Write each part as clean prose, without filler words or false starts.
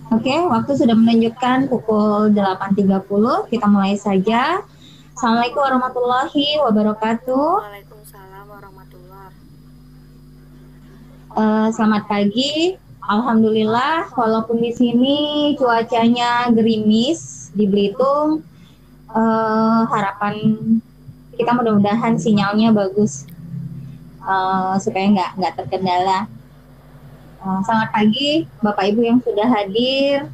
Oke, waktu sudah menunjukkan pukul 8.30. Kita mulai saja. Assalamualaikum warahmatullahi wabarakatuh. Waalaikumsalam warahmatullah. Selamat pagi. Alhamdulillah, walaupun di sini cuacanya gerimis di Belitung, harapan kita mudah-mudahan sinyalnya bagus, supaya nggak terkendala. Selamat pagi, Bapak Ibu yang sudah hadir.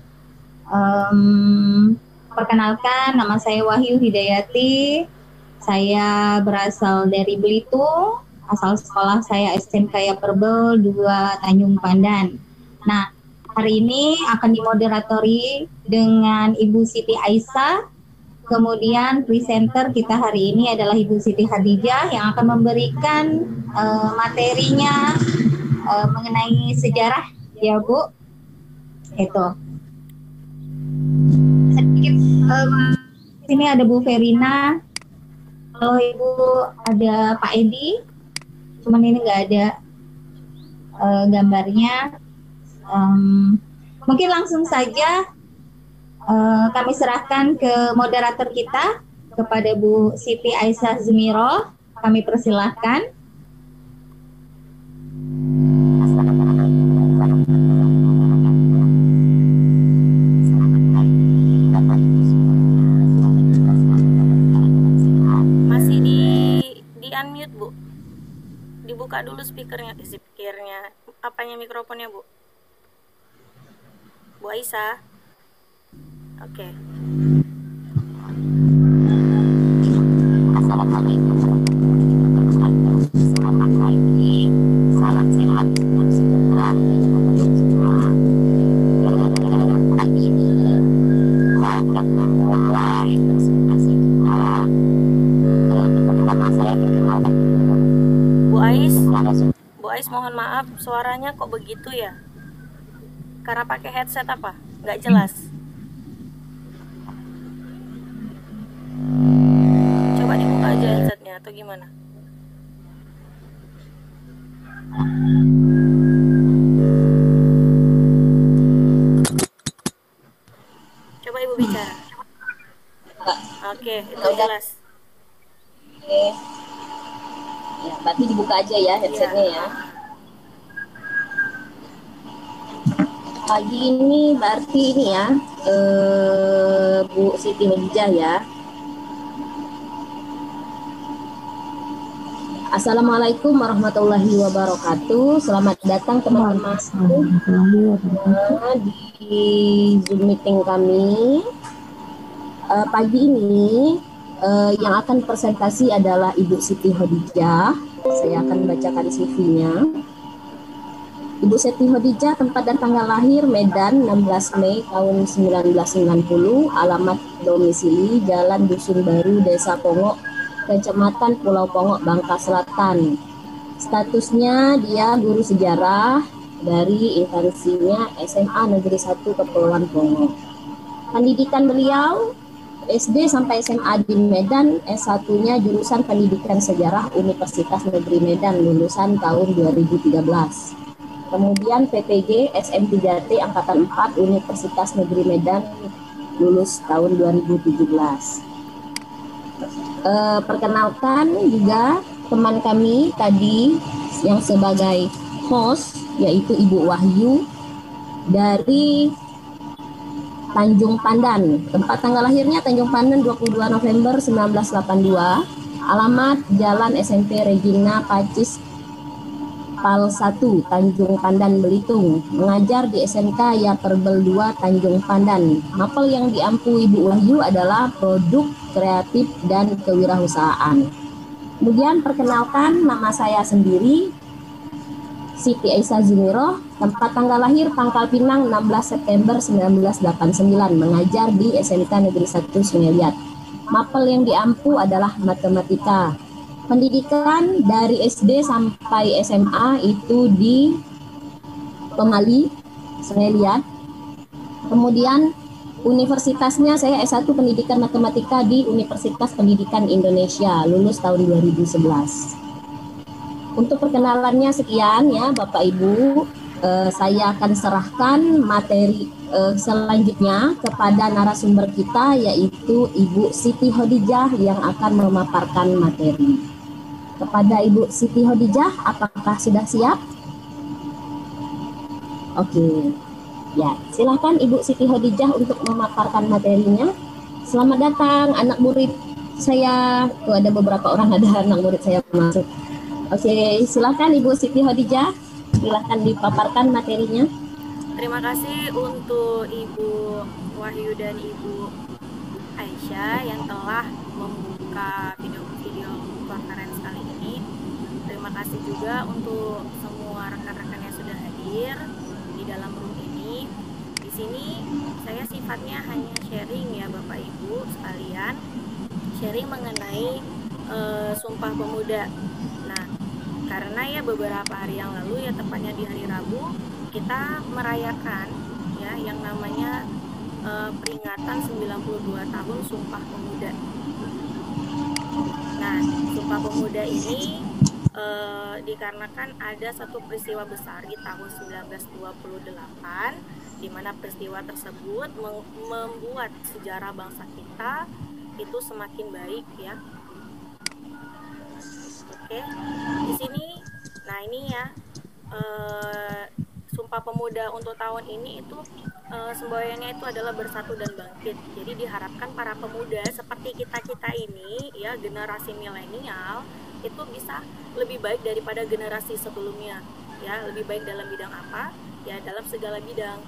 Perkenalkan, nama saya Wahyu Hidayati. Saya berasal dari Belitung. Asal sekolah saya SMK Perbel 2 Tanjung Pandan. Nah, hari ini akan dimoderatori dengan Ibu Siti Aisyah. Kemudian presenter kita hari ini adalah Ibu Siti Hadijah yang akan memberikan materinya mengenai sejarah, ya Bu. Itu sedikit. Sini ada Bu Verina. Kalau Ibu ada Pak Edi, cuman ini nggak ada gambarnya. Mungkin langsung saja kami serahkan ke moderator kita, kepada Bu Siti Aisyah Zumiroh. Kami persilahkan. Masih di unmute, Bu. Dibuka dulu speakernya, apanya mikrofonnya, Bu. Bu Aisyah. Oke. Assalamualaikum selamat pagi, salam sehat dan sejahtera bagi semua. Pagi ini akan memulai presentasi kita. Pertama saya perkenalkan Bu Ais, mohon maaf, suaranya kok begitu ya? Karena pakai headset apa? Nggak jelas. Coba dibuka aja headsetnya atau gimana? Coba Ibu bicara. Oke, itu jelas. Oke. Ya, berarti dibuka aja ya headsetnya ya. Pagi ini berarti ini ya, Bu Siti Hadijah ya. Assalamualaikum warahmatullahi wabarakatuh. Selamat datang teman-teman di Zoom meeting kami. Pagi ini yang akan presentasi adalah Ibu Siti Hadijah. Saya akan bacakan CV-nya. Ibu Siti Hadijah, tempat dan tanggal lahir Medan 16 Mei tahun 1990, alamat domisili Jalan Dusun Baru, Desa Pongok, Kecamatan Pulau Pongok, Bangka Selatan. Statusnya dia guru sejarah dari instansinya SMA Negeri 1 Kepulauan Pongok. Pendidikan beliau SD sampai SMA di Medan, S1-nya jurusan Pendidikan Sejarah Universitas Negeri Medan, lulusan tahun 2013. Kemudian PPG SM3T Angkatan 4 Universitas Negeri Medan, lulus tahun 2017. Perkenalkan juga teman kami tadi yang sebagai host, yaitu Ibu Wahyu dari Tanjung Pandan. Tempat tanggal lahirnya Tanjung Pandan 22 November 1982. Alamat Jalan SMP Regina Pacis Pal 1 Tanjung Pandan Belitung. Mengajar di SMK Perbel 2 Tanjung Pandan. Mapel yang diampu Ibu Wahyu adalah produk kreatif dan kewirausahaan. Kemudian perkenalkan, nama saya sendiri Siti Aisyah Zumiroh, tempat tanggal lahir Pangkal Pinang 16 September 1989, mengajar di SMK Negeri 1 Sungai Liat. Mapel yang diampu adalah matematika. Pendidikan dari SD sampai SMA itu di Pemali, Sungai Liat. Kemudian universitasnya saya S1 Pendidikan Matematika di Universitas Pendidikan Indonesia, lulus tahun 2011. Untuk perkenalannya sekian ya Bapak Ibu. saya akan serahkan materi selanjutnya kepada narasumber kita, yaitu Ibu Siti Khadijah yang akan memaparkan materi. Kepada Ibu Siti Khadijah, apakah sudah siap? Oke, ya silahkan Ibu Siti Khadijah untuk memaparkan materinya. Selamat datang anak murid saya. Tuh ada beberapa orang, ada anak murid saya masuk. Oke, silahkan Ibu Siti Khadijah. Silahkan dipaparkan materinya. Terima kasih untuk Ibu Wahyu dan Ibu Aisyah yang telah membuka video conference kali ini. Terima kasih juga untuk semua rekan-rekan yang sudah hadir di dalam room ini. Di sini saya sifatnya hanya sharing ya Bapak Ibu sekalian, sharing mengenai Sumpah Pemuda. Nah, karena ya beberapa hari yang lalu, ya tepatnya di hari Rabu, kita merayakan ya yang namanya peringatan 92 tahun Sumpah Pemuda. Nah, Sumpah Pemuda ini dikarenakan ada satu peristiwa besar di tahun 1928, di mana peristiwa tersebut membuat sejarah bangsa kita itu semakin baik ya. Oke, di sini, nah ini ya Sumpah Pemuda untuk tahun ini itu semboyannya itu adalah bersatu dan bangkit. Jadi diharapkan para pemuda seperti kita ini ya, generasi milenial itu bisa lebih baik daripada generasi sebelumnya ya. Lebih baik dalam bidang apa? Ya dalam segala bidang.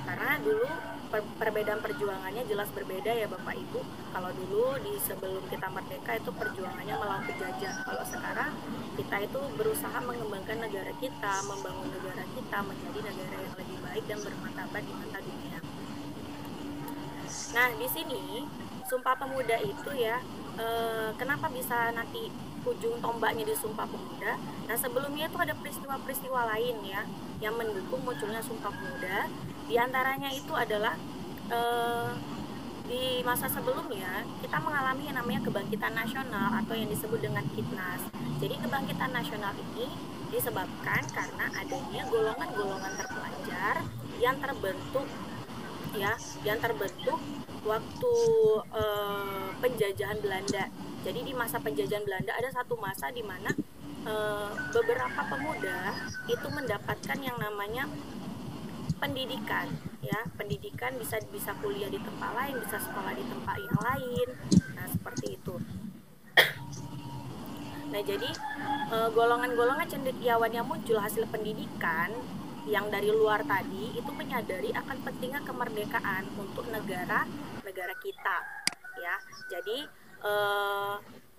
Karena dulu perbedaan perjuangannya jelas berbeda ya Bapak Ibu. Kalau dulu di sebelum kita merdeka itu perjuangannya melawan penjajah. Kalau sekarang kita itu berusaha mengembangkan negara kita, membangun negara kita menjadi negara yang lebih baik dan bermartabat di mata dunia. Nah, di sini Sumpah Pemuda itu ya, kenapa bisa nanti ujung tombaknya di Sumpah Pemuda? Nah, sebelumnya itu ada peristiwa-peristiwa lain ya yang mendukung munculnya Sumpah Pemuda. Di antaranya itu adalah di masa sebelumnya kita mengalami yang namanya kebangkitan nasional atau yang disebut dengan Kitnas. Jadi kebangkitan nasional ini disebabkan karena adanya golongan-golongan terpelajar yang terbentuk ya, yang terbentuk waktu penjajahan Belanda. Jadi di masa penjajahan Belanda ada satu masa di mana beberapa pemuda itu mendapatkan yang namanya pendidikan ya, pendidikan bisa kuliah di tempat lain, bisa sekolah di tempat yang lain. Nah, seperti itu. Nah, jadi golongan-golongan cendekiawan yang muncul hasil pendidikan yang dari luar tadi itu menyadari akan pentingnya kemerdekaan untuk negara kita ya. Jadi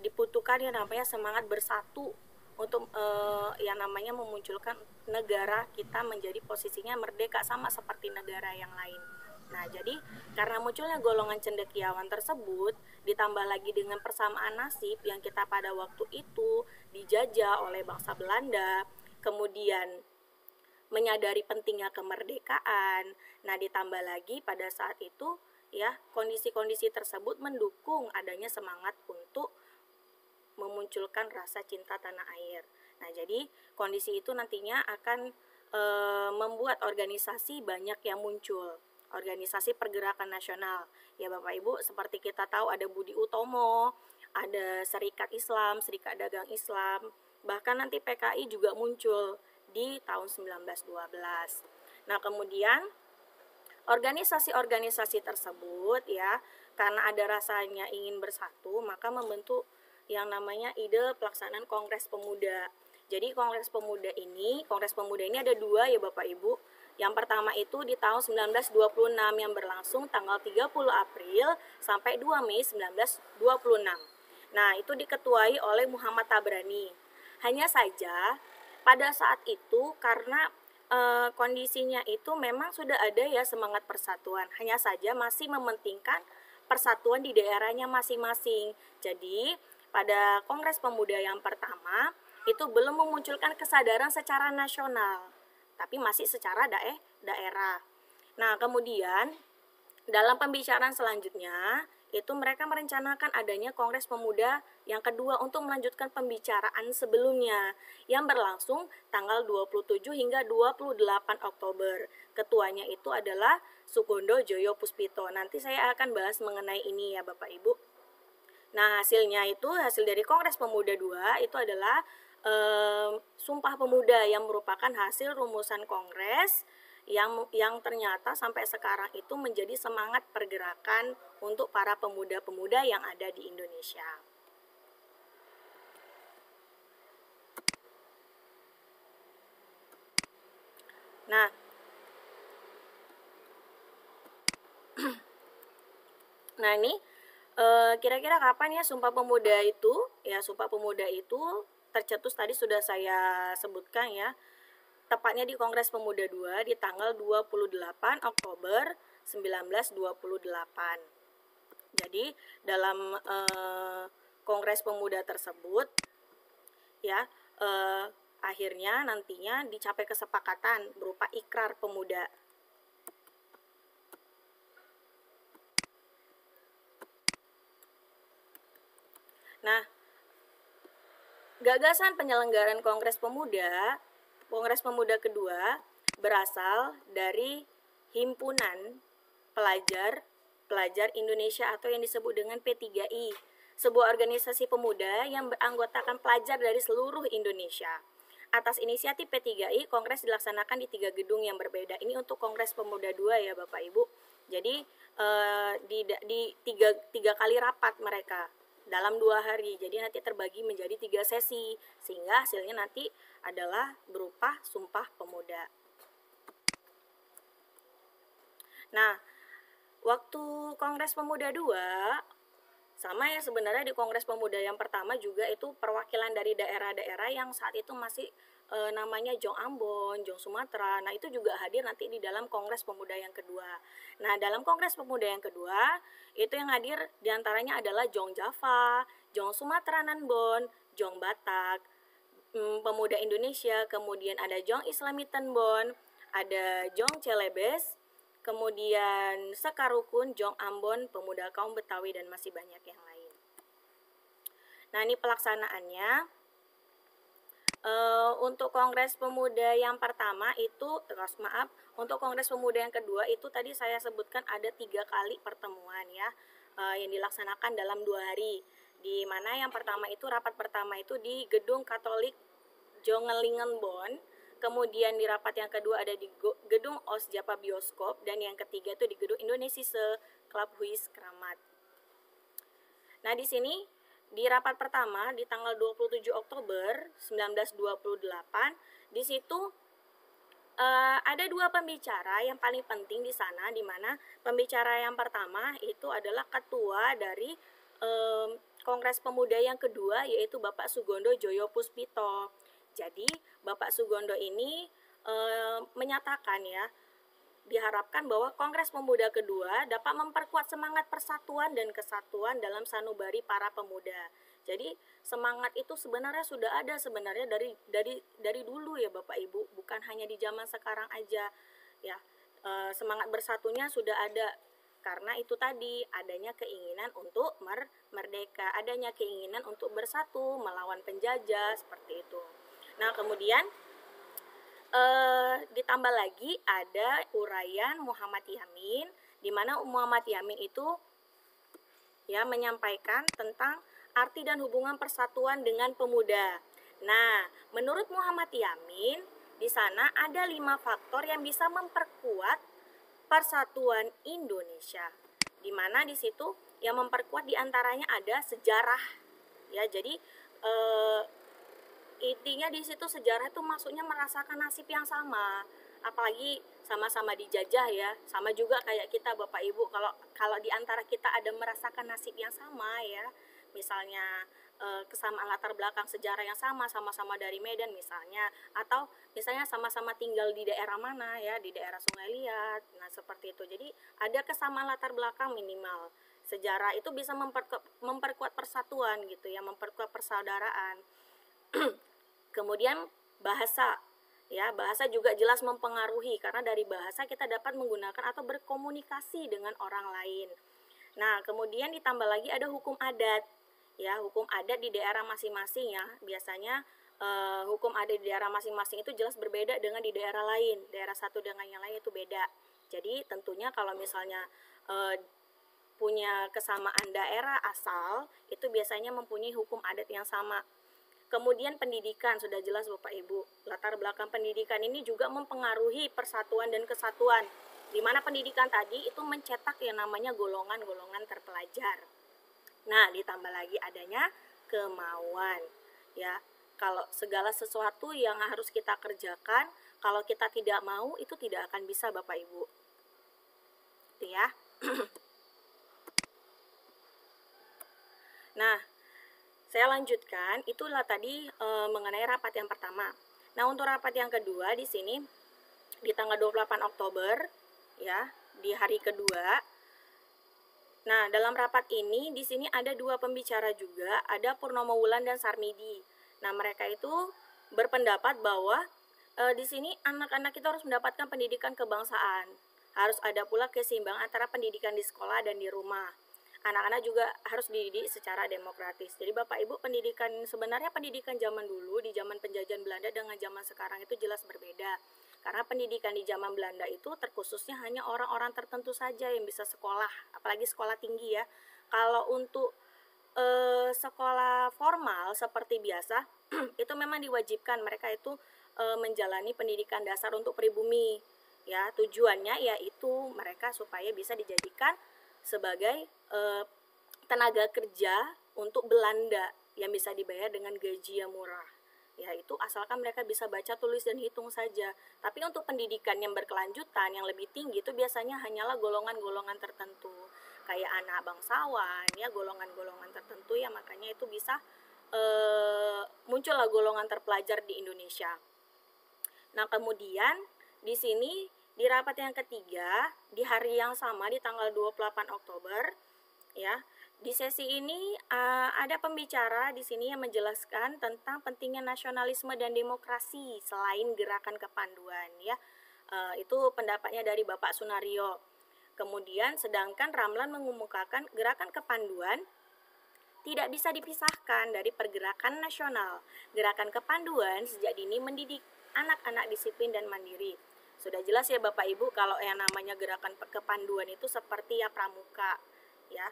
dibutuhkan yang namanya semangat bersatu untuk yang namanya memunculkan negara kita menjadi posisinya merdeka sama seperti negara yang lain. Nah, jadi karena munculnya golongan cendekiawan tersebut, ditambah lagi dengan persamaan nasib yang kita pada waktu itu dijajah oleh bangsa Belanda, kemudian menyadari pentingnya kemerdekaan. Nah, ditambah lagi pada saat itu ya, kondisi-kondisi tersebut mendukung adanya semangat untuk memunculkan rasa cinta tanah air. Nah, jadi kondisi itu nantinya akan membuat organisasi banyak yang muncul, organisasi pergerakan nasional. Ya Bapak Ibu, seperti kita tahu ada Budi Utomo, ada Serikat Islam, Serikat Dagang Islam, bahkan nanti PKI juga muncul di tahun 1912. Nah, kemudian organisasi-organisasi tersebut ya, karena ada rasanya ingin bersatu, maka membentuk yang namanya ide pelaksanaan Kongres Pemuda. Jadi Kongres Pemuda ini ada dua ya Bapak Ibu. Yang pertama itu di tahun 1926 yang berlangsung tanggal 30 April sampai 2 Mei 1926. Nah, itu diketuai oleh Muhammad Tabrani. Hanya saja pada saat itu karena kondisinya itu memang sudah ada ya semangat persatuan. Hanya saja masih mementingkan persatuan di daerahnya masing-masing. Jadi pada Kongres Pemuda yang pertama itu belum memunculkan kesadaran secara nasional, tapi masih secara daerah. Nah, kemudian dalam pembicaraan selanjutnya itu mereka merencanakan adanya Kongres Pemuda yang kedua untuk melanjutkan pembicaraan sebelumnya yang berlangsung tanggal 27 hingga 28 Oktober. Ketuanya itu adalah Sugondo Joyo Puspito. Nanti saya akan bahas mengenai ini ya Bapak Ibu. Nah, hasil dari Kongres Pemuda 2 itu adalah Sumpah Pemuda yang merupakan hasil rumusan kongres yang ternyata sampai sekarang itu menjadi semangat pergerakan untuk para pemuda-pemuda yang ada di Indonesia. Nah, ini kira-kira kapan ya Sumpah Pemuda itu? Ya, Sumpah Pemuda itu tercetus tadi sudah saya sebutkan ya. Tepatnya di Kongres Pemuda 2 di tanggal 28 Oktober 1928. Jadi dalam Kongres Pemuda tersebut ya akhirnya nantinya dicapai kesepakatan berupa Ikrar Pemuda. Nah, gagasan penyelenggaraan Kongres Pemuda kedua berasal dari Himpunan Pelajar Indonesia atau yang disebut dengan P3I, sebuah organisasi pemuda yang beranggotakan pelajar dari seluruh Indonesia. Atas inisiatif P3I, Kongres dilaksanakan di 3 gedung yang berbeda. Ini untuk Kongres Pemuda 2 ya Bapak Ibu. Jadi di tiga kali rapat mereka dalam 2 hari, jadi nanti terbagi menjadi 3 sesi, sehingga hasilnya nanti adalah berupa Sumpah Pemuda. Nah, waktu Kongres Pemuda 2, sama ya sebenarnya di Kongres Pemuda yang pertama juga itu perwakilan dari daerah-daerah yang saat itu masih namanya Jong Ambon, Jong Sumatera. Nah, itu juga hadir nanti di dalam Kongres Pemuda yang kedua. Nah, dalam Kongres Pemuda yang kedua, itu yang hadir diantaranya adalah Jong Java, Jong Sumatera Nanbon, Jong Batak, Pemuda Indonesia, kemudian ada Jong Islami Tenbon, ada Jong Celebes, kemudian Sekarukun, Jong Ambon, Pemuda Kaum Betawi, dan masih banyak yang lain. Nah, ini pelaksanaannya. Untuk Kongres Pemuda yang pertama itu, untuk Kongres Pemuda yang kedua itu tadi saya sebutkan ada 3 kali pertemuan ya, yang dilaksanakan dalam 2 hari. Di mana yang pertama itu, rapat pertama itu di Gedung Katolik Jongelingenbon, kemudian di rapat yang kedua ada di Gedung Osjapa Bioskop, dan yang ketiga itu di Gedung Indonesia Club Huis Kramat. Nah, di sini di rapat pertama di tanggal 27 Oktober 1928, di situ ada 2 pembicara yang paling penting di sana, di mana pembicara yang pertama itu adalah ketua dari Kongres Pemuda yang kedua, yaitu Bapak Sugondo Joyo Puspito. Jadi Bapak Sugondo ini menyatakan ya, diharapkan bahwa Kongres Pemuda kedua dapat memperkuat semangat persatuan dan kesatuan dalam sanubari para pemuda. Jadi semangat itu sebenarnya sudah ada sebenarnya dari dulu ya Bapak Ibu, bukan hanya di zaman sekarang aja ya. Semangat bersatunya sudah ada, karena itu tadi adanya keinginan untuk merdeka, adanya keinginan untuk bersatu melawan penjajah seperti itu. Nah, kemudian ditambah lagi ada uraian Muhammad Yamin, di mana Muhammad Yamin itu ya menyampaikan tentang arti dan hubungan persatuan dengan pemuda. Nah, menurut Muhammad Yamin, di sana ada 5 faktor yang bisa memperkuat persatuan Indonesia. Di mana di situ yang memperkuat diantaranya ada sejarah. Ya, jadi intinya di situ sejarah itu maksudnya merasakan nasib yang sama, apalagi sama-sama dijajah ya, sama juga kayak kita Bapak Ibu, kalau di antara kita ada merasakan nasib yang sama ya, misalnya kesamaan latar belakang sejarah yang sama, sama-sama dari Medan misalnya, atau misalnya sama-sama tinggal di daerah mana ya, di daerah Sungai Liat, nah seperti itu. Jadi ada kesamaan latar belakang minimal. Sejarah itu bisa memperkuat persatuan gitu ya, memperkuat persaudaraan. Kemudian bahasa, ya bahasa juga jelas mempengaruhi, karena dari bahasa kita dapat menggunakan atau berkomunikasi dengan orang lain. Nah, kemudian ditambah lagi ada hukum adat. Ya, hukum adat di daerah masing-masing ya. Biasanya hukum adat di daerah masing-masing itu jelas berbeda dengan di daerah lain. Daerah satu dengan yang lain itu beda. Jadi, tentunya kalau misalnya punya kesamaan daerah asal, itu biasanya mempunyai hukum adat yang sama. Kemudian pendidikan, sudah jelas Bapak Ibu. Latar belakang pendidikan ini juga mempengaruhi persatuan dan kesatuan. Di mana pendidikan tadi itu mencetak yang namanya golongan-golongan terpelajar. Nah, ditambah lagi adanya kemauan. Ya, kalau segala sesuatu yang harus kita kerjakan, kalau kita tidak mau, itu tidak akan bisa Bapak Ibu. Itu ya. Nah, saya lanjutkan, itulah tadi mengenai rapat yang pertama. Nah, untuk rapat yang kedua di sini di tanggal 28 Oktober ya, di hari kedua. Nah, dalam rapat ini di sini ada dua pembicara juga, ada Purnomo Wulan dan Sarmidi. Nah, mereka itu berpendapat bahwa di sini anak-anak itu harus mendapatkan pendidikan kebangsaan. Harus ada pula keseimbangan antara pendidikan di sekolah dan di rumah. Anak-anak juga harus dididik secara demokratis. Jadi Bapak Ibu, sebenarnya pendidikan zaman dulu di zaman penjajahan Belanda dengan zaman sekarang itu jelas berbeda. Karena pendidikan di zaman Belanda itu terkhususnya hanya orang-orang tertentu saja yang bisa sekolah, apalagi sekolah tinggi ya. Kalau untuk sekolah formal seperti biasa itu memang diwajibkan mereka itu menjalani pendidikan dasar untuk pribumi. Ya, tujuannya yaitu mereka supaya bisa dijadikan sebagai tenaga kerja untuk Belanda yang bisa dibayar dengan gaji yang murah. Ya, itu asalkan mereka bisa baca, tulis, dan hitung saja. Tapi untuk pendidikan yang berkelanjutan, yang lebih tinggi, itu biasanya hanyalah golongan-golongan tertentu. Kayak anak bangsawan, ya golongan-golongan tertentu ya, makanya itu bisa muncullah golongan terpelajar di Indonesia. Nah, kemudian di sini di rapat yang ketiga, di hari yang sama di tanggal 28 Oktober, ya, di sesi ini ada pembicara di sini yang menjelaskan tentang pentingnya nasionalisme dan demokrasi selain gerakan kepanduan, ya. Itu pendapatnya dari Bapak Sunario. Kemudian sedangkan Ramlan mengemukakan gerakan kepanduan tidak bisa dipisahkan dari pergerakan nasional. Gerakan kepanduan sejak dini mendidik anak-anak disiplin dan mandiri. Sudah jelas ya Bapak Ibu kalau yang namanya gerakan kepanduan itu seperti ya pramuka, ya.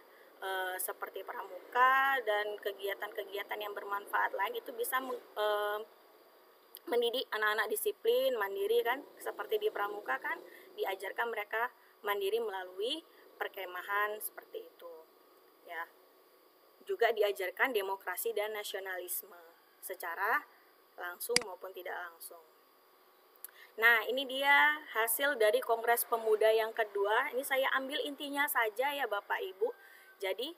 Seperti pramuka dan kegiatan-kegiatan yang bermanfaat lain itu bisa mendidik anak-anak disiplin, mandiri kan, seperti di pramuka kan diajarkan mereka mandiri melalui perkemahan seperti itu. Ya. Juga diajarkan demokrasi dan nasionalisme secara langsung maupun tidak langsung. Nah, ini dia hasil dari Kongres Pemuda yang kedua. Ini saya ambil intinya saja ya Bapak Ibu. Jadi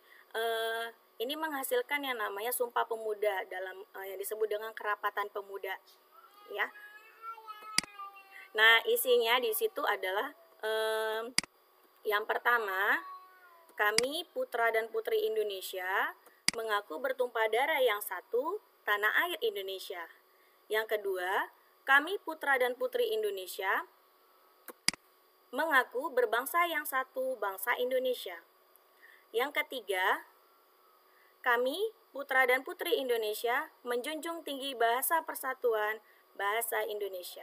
ini menghasilkan yang namanya Sumpah Pemuda dalam yang disebut dengan Kerapatan Pemuda, ya. Nah, isinya di situ adalah yang pertama, kami putra dan putri Indonesia mengaku bertumpah darah yang satu, tanah air Indonesia. Yang kedua, kami putra dan putri Indonesia mengaku berbangsa yang satu, bangsa Indonesia. Yang ketiga, kami, putra dan putri Indonesia, menjunjung tinggi bahasa persatuan, bahasa Indonesia.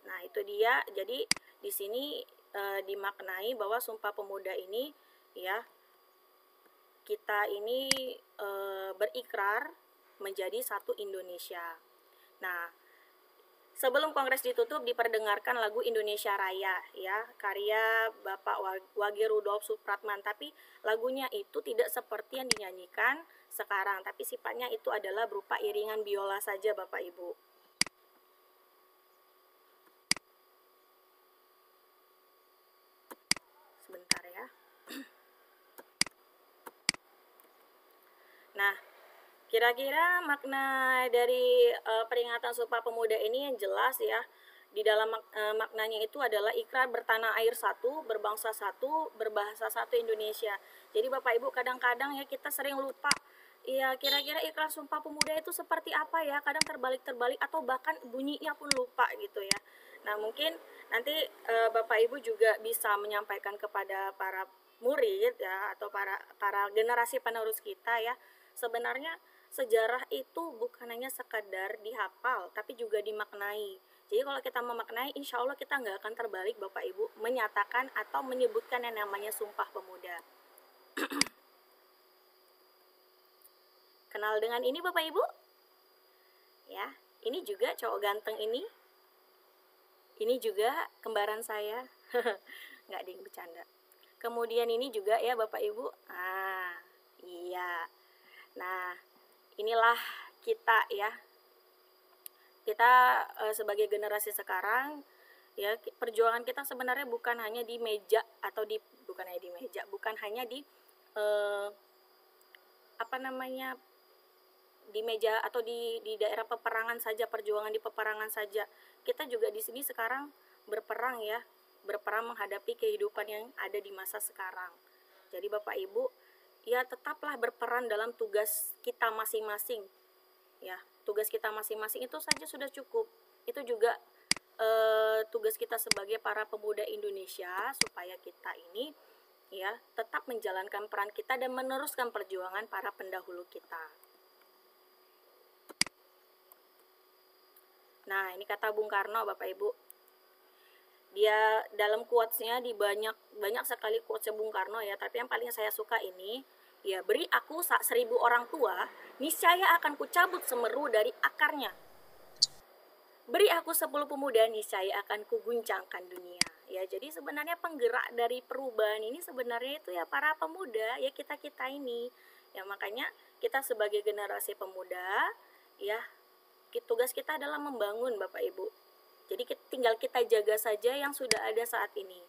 Nah, itu dia. Jadi, di sini dimaknai bahwa Sumpah Pemuda ini, ya, kita ini berikrar menjadi satu Indonesia. Nah, sebelum kongres ditutup diperdengarkan lagu Indonesia Raya, ya, karya Bapak Wage Rudolf Supratman. Tapi lagunya itu tidak seperti yang dinyanyikan sekarang, tapi sifatnya itu adalah berupa iringan biola saja Bapak Ibu. Sebentar ya. Nah, kira-kira makna dari peringatan Sumpah Pemuda ini yang jelas ya. Di dalam maknanya itu adalah ikrar bertanah air satu, berbangsa satu, berbahasa satu Indonesia. Jadi Bapak Ibu kadang-kadang ya kita sering lupa Iya, kira-kira ikrar Sumpah Pemuda itu seperti apa ya? Kadang terbalik-terbalik atau bahkan bunyinya pun lupa gitu ya. Nah, mungkin nanti Bapak Ibu juga bisa menyampaikan kepada para murid ya atau para generasi penerus kita ya. Sebenarnya sejarah itu bukan hanya sekadar dihafal, tapi juga dimaknai. Jadi kalau kita memaknai, insya Allah kita nggak akan terbalik Bapak Ibu menyatakan atau menyebutkan yang namanya Sumpah Pemuda. Kenal dengan ini Bapak Ibu? Ya, ini juga cowok ganteng ini. Ini juga kembaran saya. Nggak ding, bercanda. Kemudian ini juga ya Bapak Ibu. Iya. Nah, inilah kita ya. Kita sebagai generasi sekarang ya, perjuangan kita sebenarnya bukan hanya di meja atau bukan hanya di di meja atau di daerah peperangan saja, perjuangan di peperangan saja. Kita juga di sini sekarang berperang ya, berperang menghadapi kehidupan yang ada di masa sekarang. Jadi Bapak Ibu, ya tetaplah berperan dalam tugas kita masing-masing. Ya, tugas kita masing-masing itu saja sudah cukup. Itu juga tugas kita sebagai para pemuda Indonesia, supaya kita ini ya tetap menjalankan peran kita dan meneruskan perjuangan para pendahulu kita. Nah, ini kata Bung Karno Bapak Ibu. Dia dalam quotes-nya di banyak sekali quotes-nya Bung Karno ya, tapi yang paling saya suka ini, ya, beri aku 1000 orang tua, niscaya akan kucabut semeru dari akarnya. Beri aku 10 pemuda, niscaya akan kuguncangkan dunia. Ya, jadi sebenarnya penggerak dari perubahan ini sebenarnya itu ya para pemuda, ya kita-kita ini. Ya, makanya kita sebagai generasi pemuda, ya, tugas kita adalah membangun Bapak Ibu. Jadi tinggal kita jaga saja yang sudah ada saat ini.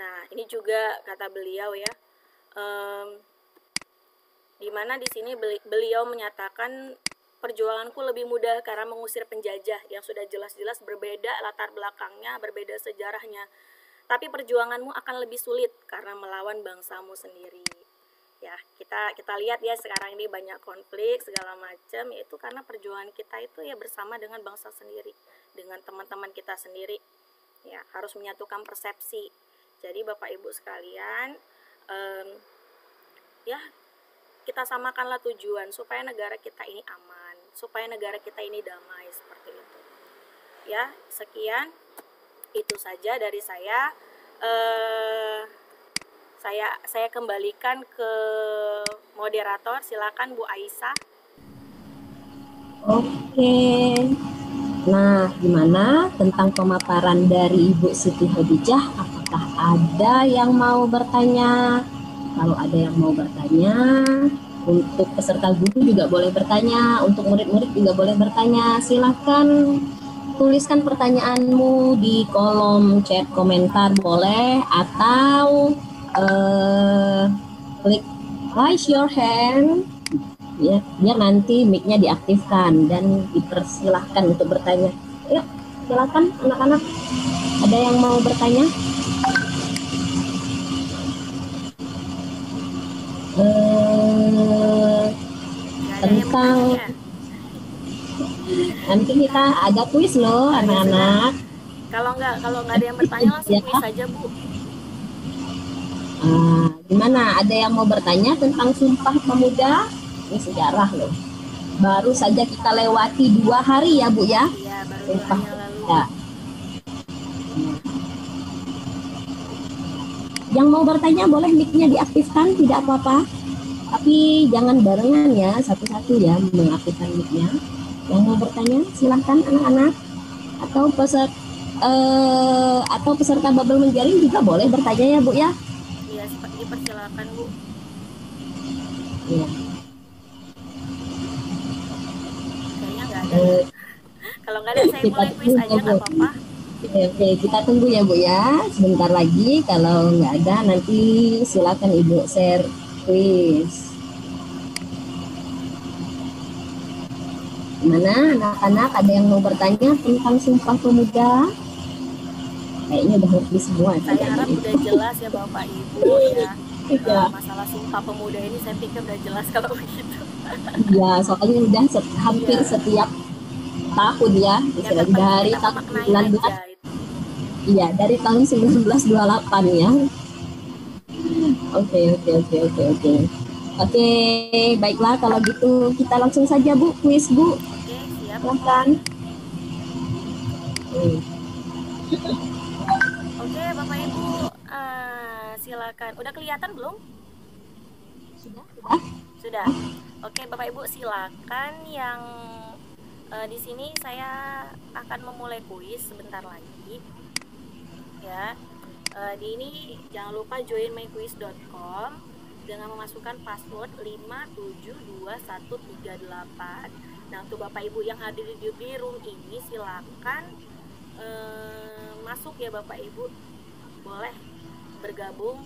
Nah, ini juga kata beliau ya, dimana di sini beliau menyatakan perjuanganku lebih mudah karena mengusir penjajah yang sudah jelas-jelas berbeda latar belakangnya, berbeda sejarahnya. Tapi perjuanganmu akan lebih sulit karena melawan bangsamu sendiri. Ya, kita lihat ya sekarang ini banyak konflik segala macam, yaitu karena perjuangan kita itu ya bersama dengan bangsa sendiri, dengan teman-teman kita sendiri. Ya, harus menyatukan persepsi. Jadi Bapak Ibu sekalian, ya kita samakanlah tujuan supaya negara kita ini aman, supaya negara kita ini damai, seperti itu. Ya, sekian itu saja dari saya. Saya kembalikan ke moderator, silakan Bu Aisyah. Oke. Nah, gimana tentang pemaparan dari Ibu Siti Khadijah? Apakah ada yang mau bertanya? Kalau ada yang mau bertanya, untuk peserta guru juga boleh bertanya, untuk murid-murid juga boleh bertanya. Silakan tuliskan pertanyaanmu di kolom chat komentar boleh, atau klik raise your hand ya, biar nanti mic-nya diaktifkan dan dipersilahkan untuk bertanya. Yuk, silakan anak-anak, ada yang mau bertanya? Tentang nanti kita ada kuis loh anak-anak. Kalau nggak ada yang bertanya langsung kuis saja Bu. Gimana? Ada yang mau bertanya tentang Sumpah Pemuda? Ini sejarah loh. Baru saja kita lewati 2 hari ya Bu ya. Iya, baru Sumpah 2 hari yang lalu. Ya. Yang mau bertanya boleh mic-nya diaktifkan, tidak apa-apa. Tapi jangan barengan ya, satu-satu ya mengaktifkan mic-nya. Yang mau bertanya silahkan anak-anak, atau peserta bubble menjaring juga boleh bertanya ya Bu ya. Iya, dipersilakan Bu. Ya. Kayaknya nggak ada. Kalau nggak ada saya mulai kuis aja, nggak apa-apa. Oke, kita tunggu ya Bu ya, sebentar lagi. Kalau nggak ada nanti silakan Ibu share kuis. Gimana anak-anak, ada yang mau bertanya tentang Sumpah Pemuda? Kayaknya udah ngerti semua. Saya harap udah jelas ya Bapak Ibu ya. Iya. Masalah Sumpah Pemuda ini saya pikir udah jelas kalau begitu. Iya, soalnya udah hampir Iya. setiap tahun ya, Yang istilahnya terpenting dari kita tahun memaknai 19, aja itu. iya dari tahun 1928 ya. Oke, oke, oke, oke, oke. Oke, baiklah kalau gitu kita langsung saja Bu, kuis Bu. Oke, siap. Silakan. Oke, Bapak Ibu, silakan. Udah kelihatan belum? Sudah. Sudah. Oke, Bapak Ibu silakan yang di sini saya akan memulai kuis sebentar lagi. Ya. Di ini jangan lupa join myquiz.com dengan memasukkan password 5721138. Nah, untuk Bapak Ibu yang hadir di room ini silakan masuk ya Bapak Ibu, boleh bergabung.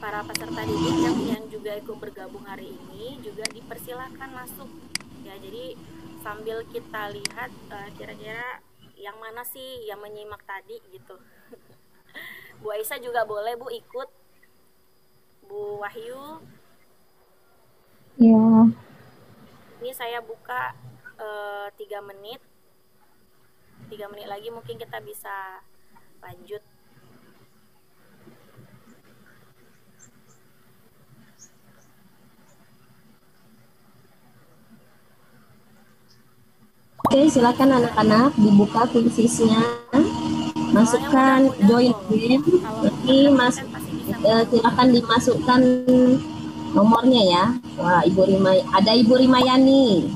Para peserta didik yang juga ikut bergabung hari ini juga dipersilakan masuk ya. Jadi sambil kita lihat kira-kira yang mana sih yang menyimak tadi gitu. Bu Aisyah juga boleh Bu ikut. Bu Wahyu. Ya. Ini saya buka 3 menit. 3 menit lagi mungkin kita bisa lanjut. Oke, silakan anak-anak dibuka kuisnya. Masukkan join game. Nanti silakan dimasukkan nomornya ya. Wah, ada Ibu Rimayani.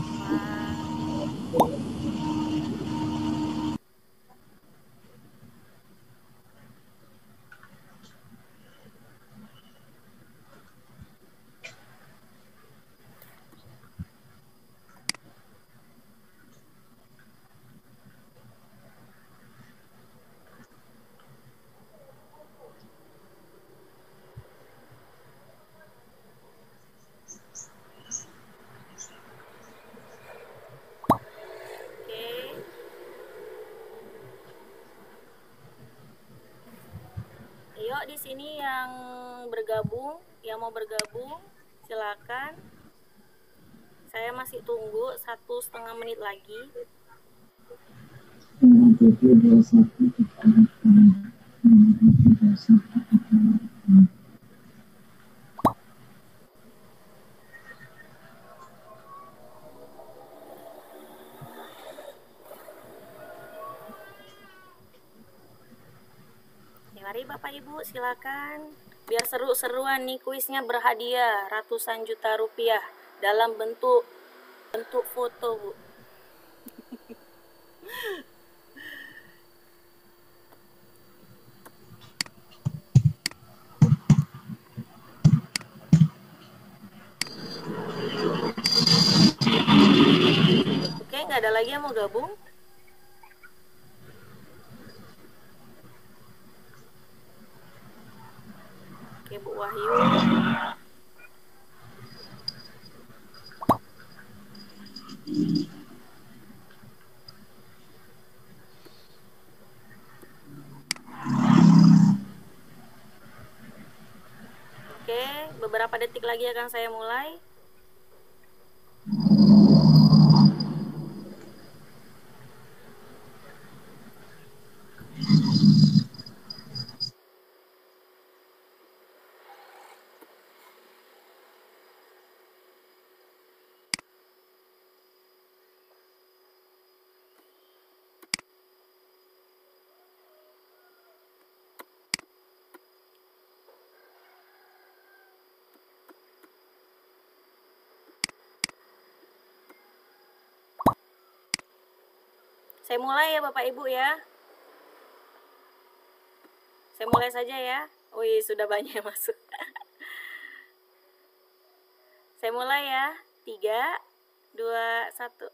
Yuk di sini yang bergabung, yang mau bergabung silakan. Saya masih tunggu 1,5 menit lagi. Mari Bapak Ibu silakan. Biar seru-seruan nih kuisnya, berhadiah ratusan juta rupiah dalam bentuk foto Bu. Oke, nggak ada lagi yang mau gabung? Oke, Bu Wahyu. Oke, beberapa detik lagi akan saya mulai. Saya mulai ya Bapak Ibu ya. Saya mulai saja ya. Wih, sudah banyak yang masuk. Saya mulai ya. 3, 2, 1.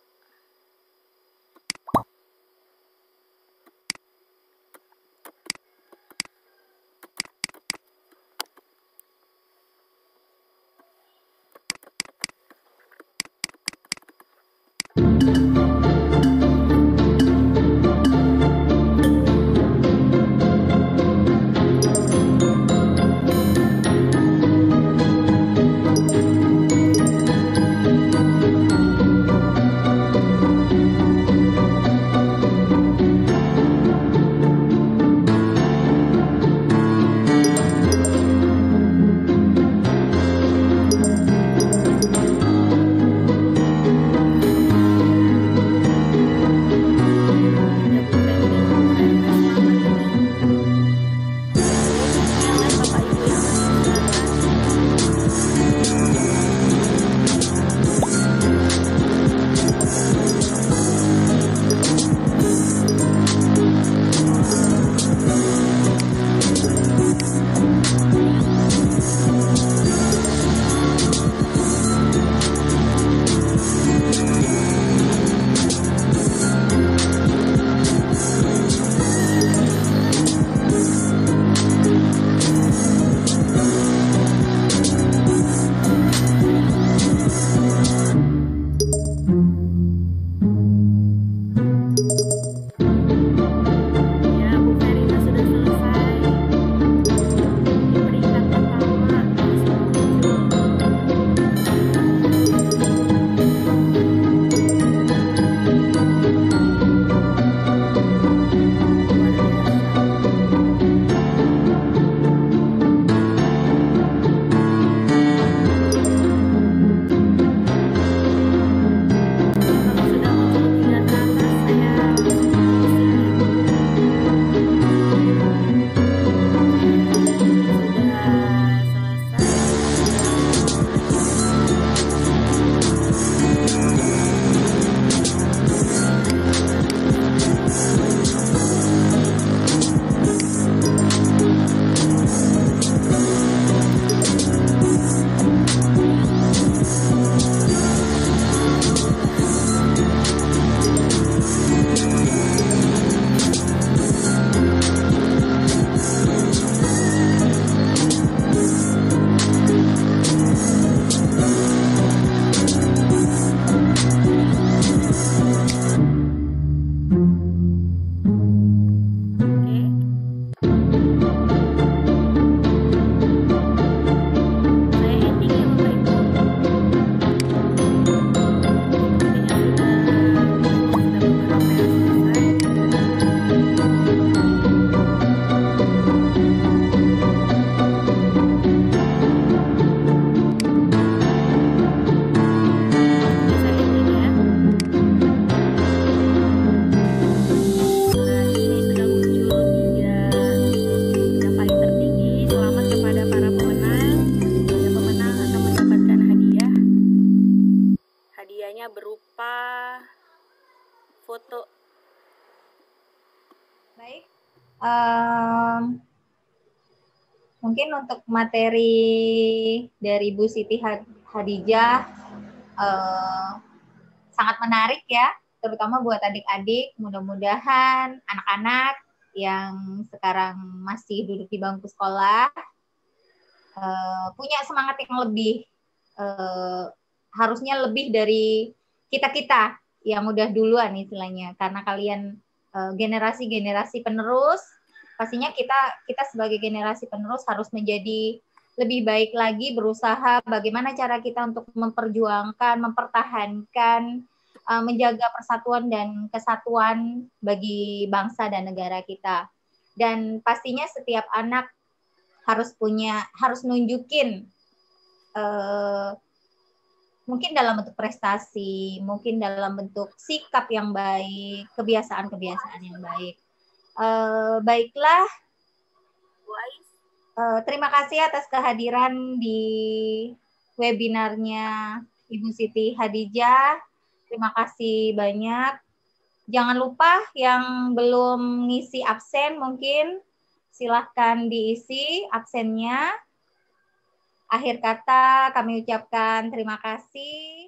foto. Baik. Mungkin untuk materi dari Bu Siti Hadijah sangat menarik ya, terutama buat adik-adik. Mudah-mudahan anak-anak yang sekarang masih duduk di bangku sekolah punya semangat yang lebih, harusnya lebih dari kita-kita yang udah duluan istilahnya, karena kalian generasi-generasi penerus. Pastinya kita sebagai generasi penerus harus menjadi lebih baik lagi, berusaha bagaimana cara kita untuk memperjuangkan, mempertahankan, menjaga persatuan dan kesatuan bagi bangsa dan negara kita. Dan pastinya setiap anak harus nunjukin mungkin dalam bentuk prestasi, mungkin dalam bentuk sikap yang baik, kebiasaan-kebiasaan yang baik. Baiklah, terima kasih atas kehadiran di webinarnya Ibu Siti Hadijah. Terima kasih banyak. Jangan lupa yang belum ngisi absen mungkin silahkan diisi absennya. Akhir kata kami ucapkan terima kasih.